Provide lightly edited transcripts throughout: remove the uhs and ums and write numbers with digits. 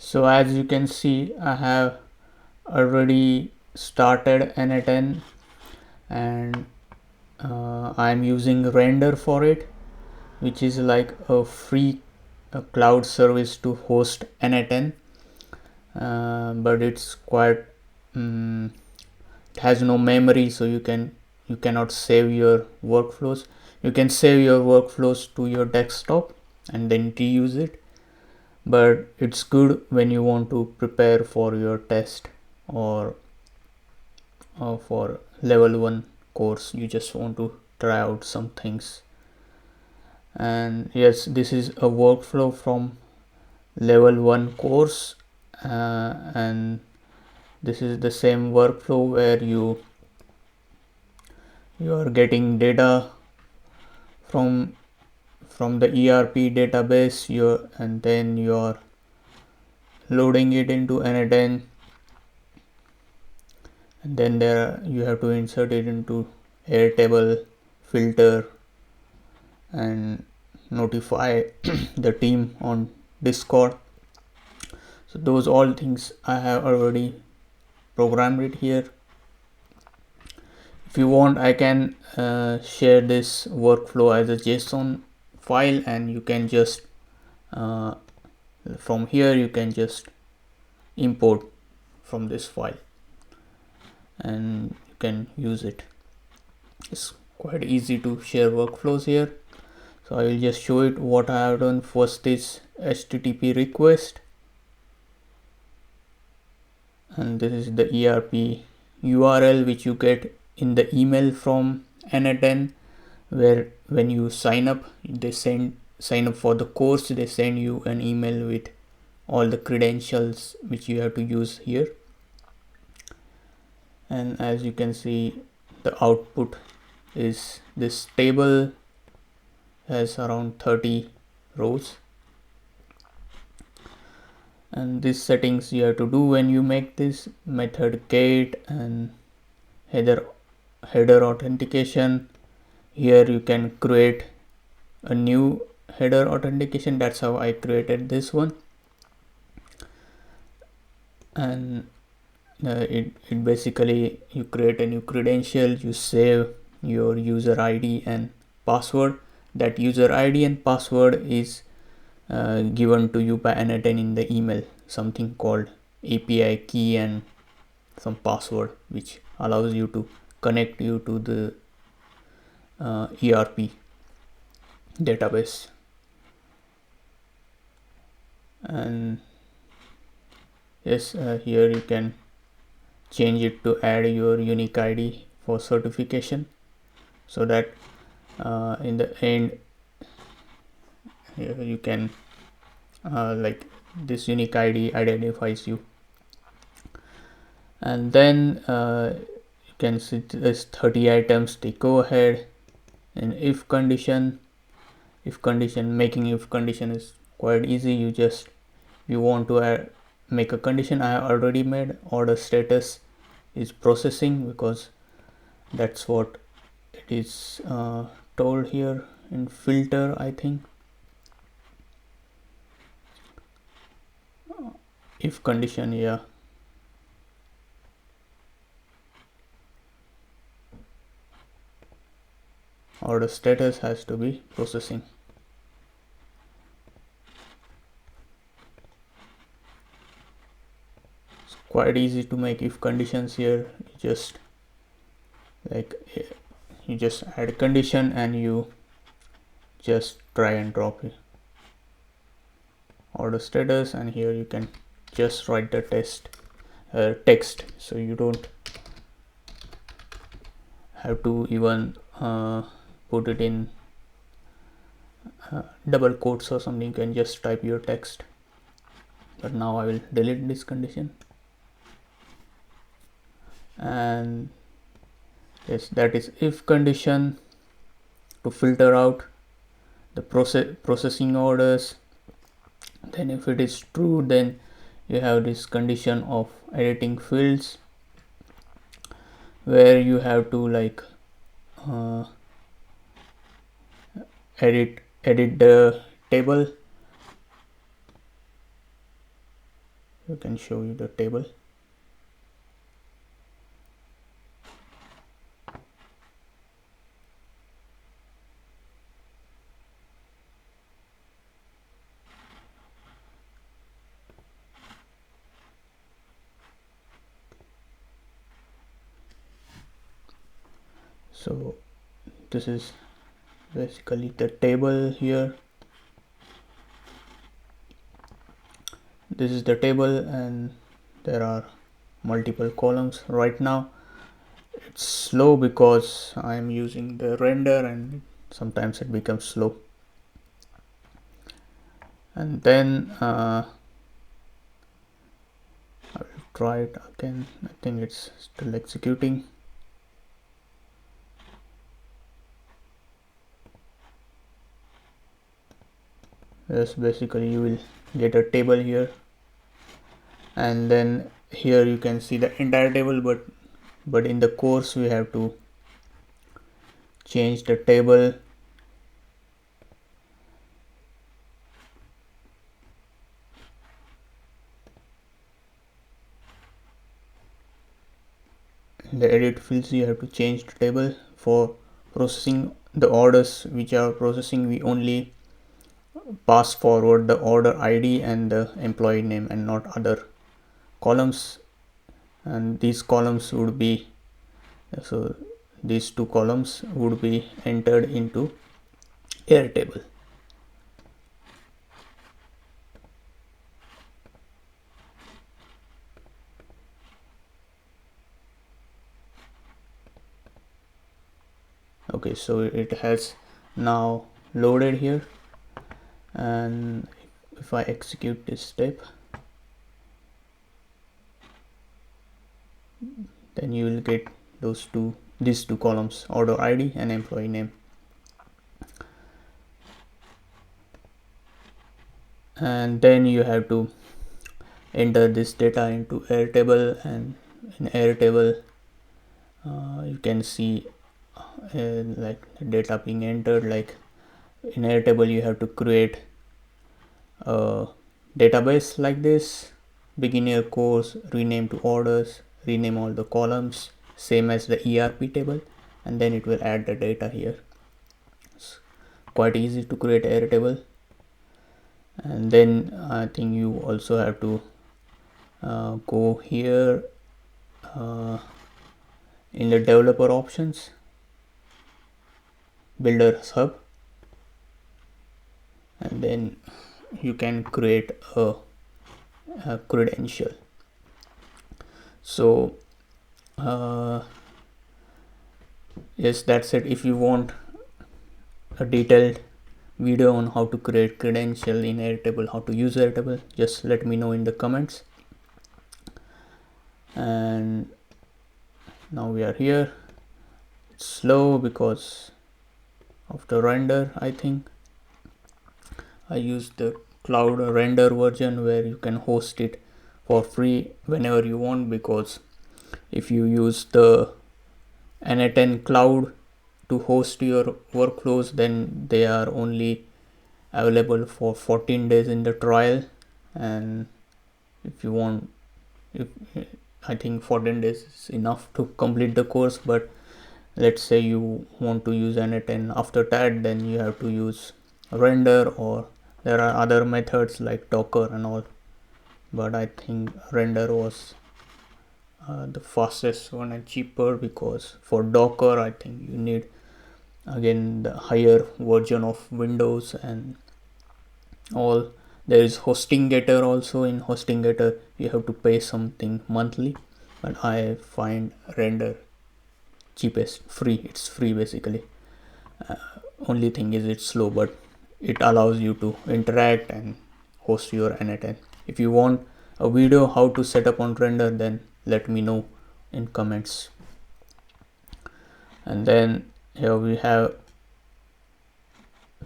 So as you can see, I have already started n8n, and I'm using render for it, which is like a free cloud service to host n8n, but it's quite it has no memory, so you cannot save your workflows. You can save your workflows to your desktop and then reuse it, but it's good when you want to prepare for your test, or for level 1 course you just want to try out some things. And yes, this is a workflow from level 1 course, and this is the same workflow where you are getting data from the ERP database, and then you are loading it into n8n, and then you have to insert it into Airtable, filter, and notify the team on Discord. So those all things I have already programmed it here. If you want, I can share this workflow as a JSON file, and you can just from here you can just import from this file and you can use it. It's quite easy to share workflows here. So I will just show it what I have done. First is HTTP request, and this is the ERP URL which you get in the email from n8n, where when you sign up for the course, they send you an email with all the credentials which you have to use here. And as you can see, the output is this table has around 30 rows, and these settings you have to do when you make this method get and header authentication. Here you can create a new header authentication. That's how I created this one, and it basically, you create a new credential, you save your user ID and password. That user ID and password is given to you by n8n in the email, something called API key and some password which allows you to connect you to the ERP database. And yes, here you can change it to add your unique ID for certification, so that in the end you can like this unique ID identifies you. And then you can see this 30 items. They go ahead in if condition. Making if condition is quite easy. You want to make a condition. I already made order status is processing, because that's what it is told here in filter, I think. If condition, yeah. Order status has to be processing. It's quite easy to make if conditions here. You just add condition and you just try and drop it. Order status, and here you can just write the text, so you don't have to even put it in double quotes or something. You can just type your text. But now I will delete this condition. And yes, that is if condition to filter out the processing orders. Then if it is true, then you have this condition of editing fields, where you have to like edit the table. You can show you the table. So this is basically the table here. This is the table and there are multiple columns. Right now it's slow because I'm using the render and sometimes it becomes slow. And then I will try it again. I think it's still executing. Yes, basically you will get a table here, and then here you can see the entire table, but in the course we have to change the table. In the edit fields you have to change the table. For processing the orders which are processing, we only pass forward the order ID and the employee name and not other columns. And these columns would be, so these two columns would be entered into Airtable. Okay, so it has now loaded here, and if I execute this step, then you will get these two columns, order ID and employee name. And then you have to enter this data into Airtable, and in Airtable you can see like the data being entered. Like in Airtable you have to create a database like this: beginner course, rename to orders, rename all the columns, same as the ERP table, and then it will add the data here. It's quite easy to create Airtable. And then I think you also have to go here in the developer options, builders hub, and then you can create a credential. So yes, that's it. If you want a detailed video on how to create credential in Airtable, how to use Airtable, just let me know in the comments. And now we are here. It's slow because of the render. I think I used the cloud render version where you can host it for free whenever you want, because if you use the n8n cloud to host your workflows, then they are only available for 14 days in the trial. And if you want, if I think 14 days is enough to complete the course, but let's say you want to use n8n after that, then you have to use render, or there are other methods like Docker and all, but I think render was the fastest one and cheaper, because for Docker I think you need again the higher version of Windows and all. There is HostingGetter also. In HostingGetter you have to pay something monthly, but I find render cheapest. It's free basically. Only thing is it's slow, but it allows you to interact and host your n8n. If you want a video how to set up on render, then let me know in comments. And then here we have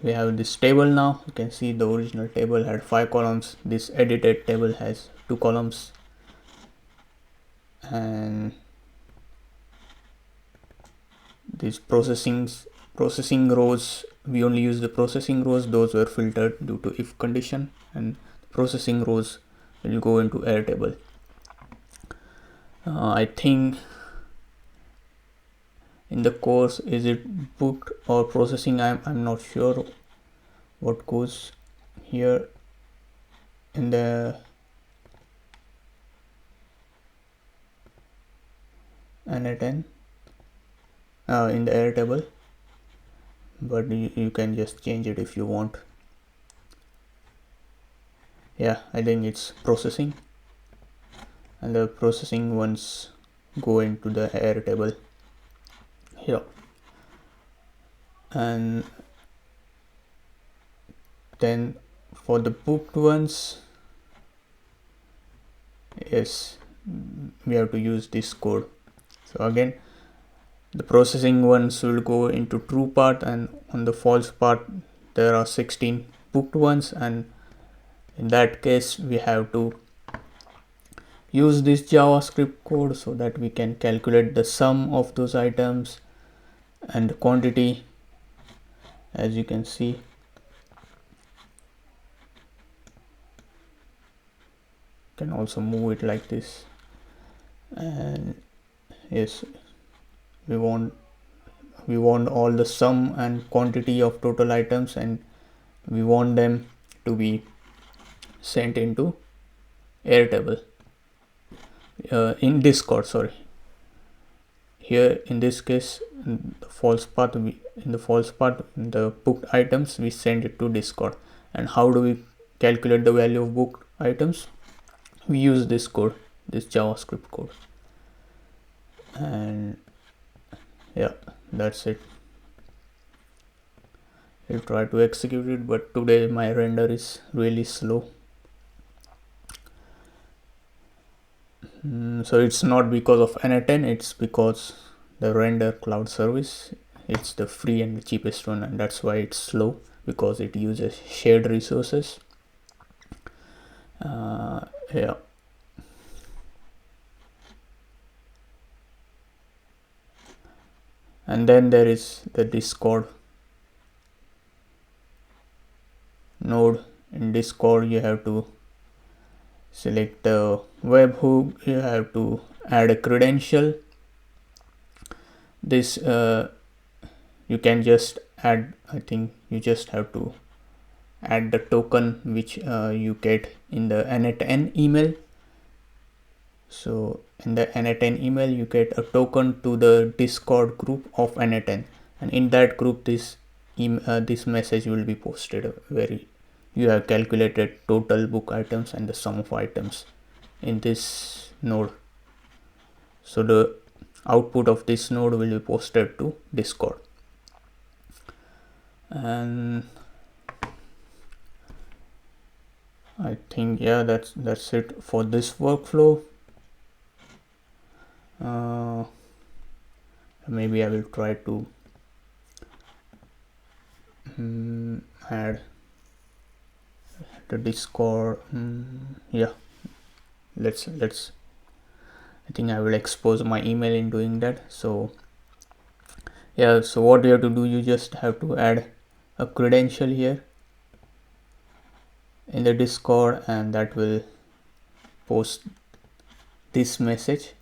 this table. Now you can see the original table had 5 columns. This edited table has 2 columns, and these processing rows, we only use the processing rows. Those were filtered due to if condition, and processing rows will go into Airtable. I think in the course, is it booked or processing? I'm not sure what goes here in the n8n in the Airtable, but you can just change it if you want. Yeah, I think it's processing, and the processing ones go into the Airtable here. And then for the booked ones, yes, we have to use this code. So again, the processing ones will go into true part, and on the false part there are 16 booked ones, and in that case we have to use this JavaScript code so that we can calculate the sum of those items and the quantity. As you can see, can also move it like this. And yes, we want all the sum and quantity of total items, and we want them to be sent into Airtable in Discord. Sorry, here in this case, in the false path, in the booked items, we send it to Discord. And how do we calculate the value of booked items? We use this code, this JavaScript code. And yeah, that's it. I'll try to execute it, but today my render is really slow. So it's not because of n8n, it's because the render cloud service, it's the free and the cheapest one, and that's why it's slow, because it uses shared resources. Yeah. And then there is the Discord node. In Discord, you have to select the webhook, you have to add a credential. This you can just add, I think you just have to add the token which you get in the n8n email. So in the n8n email, you get a token to the Discord group of n8n, and in that group this message will be posted where you have calculated total book items and the sum of items in this node. So the output of this node will be posted to Discord. And I think, yeah, that's it for this workflow. Maybe I will try to add the Discord. Yeah, let's I think I will expose my email in doing that. So yeah, so what you have to do, you just have to add a credential here in the Discord, and that will post this message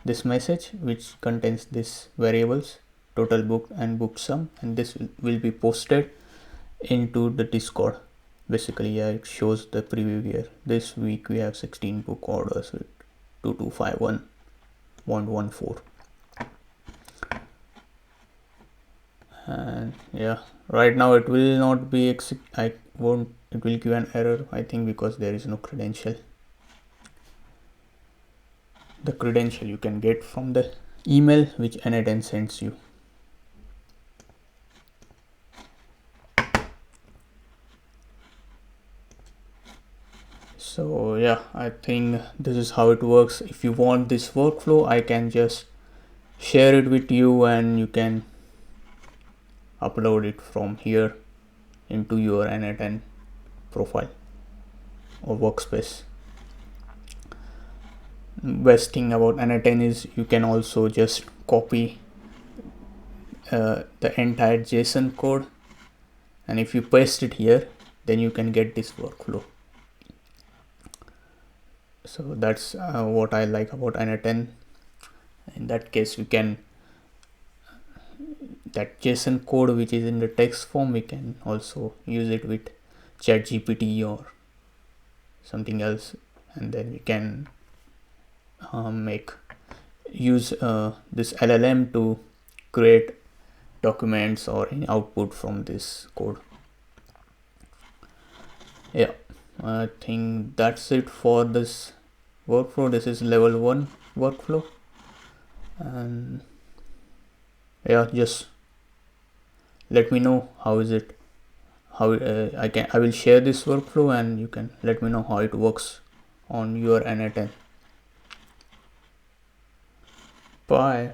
which contains this variables, total book and book sum, and this will be posted into the Discord. Basically, yeah, it shows the preview here. This week we have 16 book orders with 2251.14. And yeah, right now it will not be it will give an error, I think, because there is no credential. The credential you can get from the email which n8n sends you. So yeah, I think this is how it works. If you want this workflow, I can just share it with you, and you can upload it from here into your n8n profile or workspace. Best thing about n8n is you can also just copy the entire JSON code, and if you paste it here, then you can get this workflow. So that's what I like about n8n. In that case, we can, that JSON code which is in the text form, we can also use it with ChatGPT or something else, and then we can use this LLM to create documents or any output from this code. Yeah, I think that's it for this workflow. This is level 1 workflow, and yeah, just let me know how is it, how I will share this workflow and you can let me know how it works on your n8n. Bye.